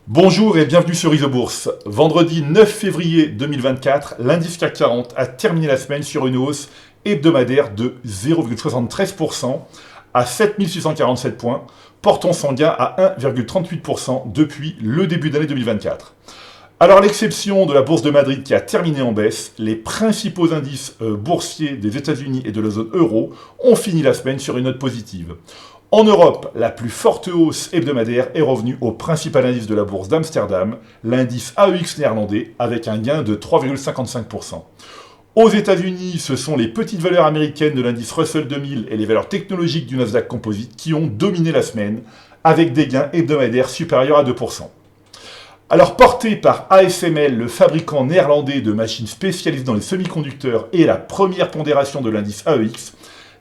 Bonjour et bienvenue sur Isobourse. Vendredi 9 février 2024, l'indice CAC 40 a terminé la semaine sur une hausse hebdomadaire de 0,73% à 7647 points, portant son gain à 1,38% depuis le début d'année 2024. Alors, à l'exception de la bourse de Madrid qui a terminé en baisse, les principaux indices boursiers des États-Unis et de la zone euro ont fini la semaine sur une note positive. En Europe, la plus forte hausse hebdomadaire est revenue au principal indice de la bourse d'Amsterdam, l'indice AEX néerlandais, avec un gain de 3,55%. Aux États-Unis, ce sont les petites valeurs américaines de l'indice Russell 2000 et les valeurs technologiques du Nasdaq Composite qui ont dominé la semaine, avec des gains hebdomadaires supérieurs à 2%. Alors, porté par ASML, le fabricant néerlandais de machines spécialisées dans les semi-conducteurs et la première pondération de l'indice AEX,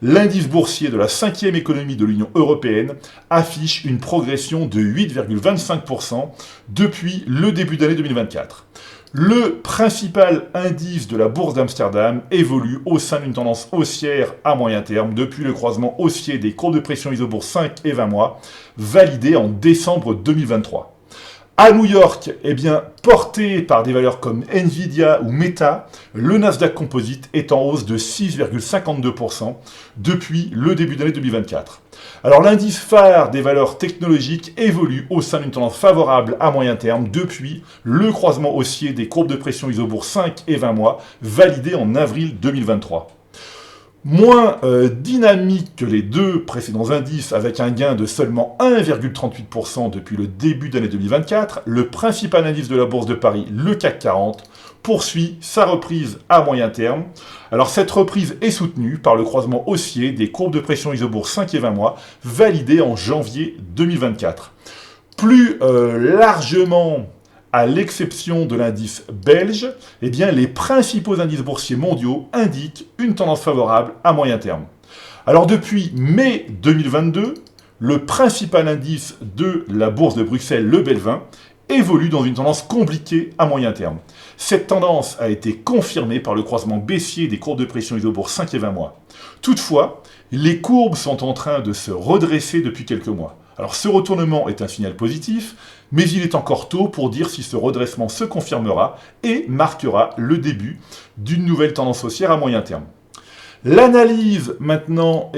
l'indice boursier de la 5e économie de l'Union européenne affiche une progression de 8,25% depuis le début d'année 2024. Le principal indice de la bourse d'Amsterdam évolue au sein d'une tendance haussière à moyen terme depuis le croisement haussier des courbes de pression Isobourse 5 et 20 mois validé en décembre 2023. À New York, porté par des valeurs comme Nvidia ou Meta, le Nasdaq Composite est en hausse de 6,52% depuis le début d'année 2024. Alors l'indice phare des valeurs technologiques évolue au sein d'une tendance favorable à moyen terme depuis le croisement haussier des courbes de pression Isobourse 5 et 20 mois validé en avril 2023. Moins dynamique que les deux précédents indices avec un gain de seulement 1,38% depuis le début d'année 2024, le principal indice de la bourse de Paris, le CAC 40, poursuit sa reprise à moyen terme. Alors cette reprise est soutenue par le croisement haussier des courbes de pression Isobourse 5 et 20 mois validées en janvier 2024. Plus largement, à l'exception de l'indice belge, les principaux indices boursiers mondiaux indiquent une tendance favorable à moyen terme. Alors depuis mai 2022, le principal indice de la bourse de Bruxelles, le Belvin, évolue dans une tendance compliquée à moyen terme. Cette tendance a été confirmée par le croisement baissier des courbes de pression Isobourse 5 et 20 mois. Toutefois, les courbes sont en train de se redresser depuis quelques mois. Alors ce retournement est un signal positif, mais il est encore tôt pour dire si ce redressement se confirmera et marquera le début d'une nouvelle tendance haussière à moyen terme. L'analyse maintenant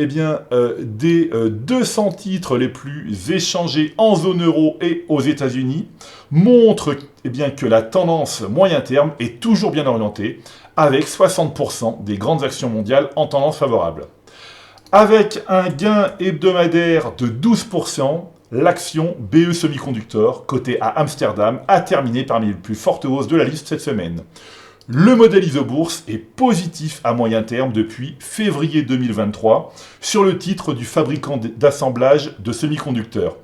des 200 titres les plus échangés en zone euro et aux États-Unis montre que la tendance moyen terme est toujours bien orientée, avec 60% des grandes actions mondiales en tendance favorable. Avec un gain hebdomadaire de 12%, l'action BE Semiconductor, cotée à Amsterdam, a terminé parmi les plus fortes hausses de la liste cette semaine. Le modèle Isobourse est positif à moyen terme depuis février 2023 sur le titre du fabricant d'assemblage de semi-conducteurs.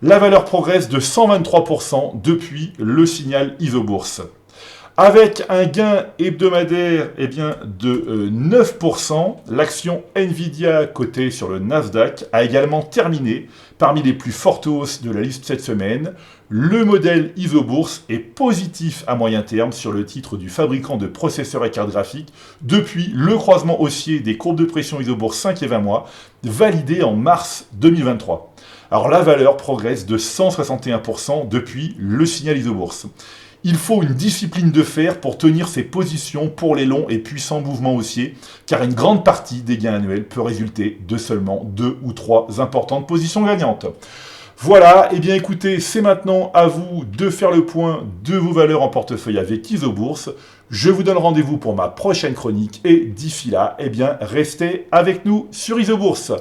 La valeur progresse de 123% depuis le signal Isobourse. Avec un gain hebdomadaire de 9%, l'action Nvidia cotée sur le Nasdaq a également terminé parmi les plus fortes hausses de la liste cette semaine. Le modèle Isobourse est positif à moyen terme sur le titre du fabricant de processeurs et cartes graphiques depuis le croisement haussier des courbes de pression Isobourse 5 et 20 mois validé en mars 2023. Alors la valeur progresse de 161% depuis le signal Isobourse. Il faut une discipline de fer pour tenir ses positions pour les longs et puissants mouvements haussiers, car une grande partie des gains annuels peut résulter de seulement 2 ou 3 importantes positions gagnantes. Voilà, écoutez, c'est maintenant à vous de faire le point de vos valeurs en portefeuille avec Isobourse. Je vous donne rendez-vous pour ma prochaine chronique et d'ici là, restez avec nous sur Isobourse.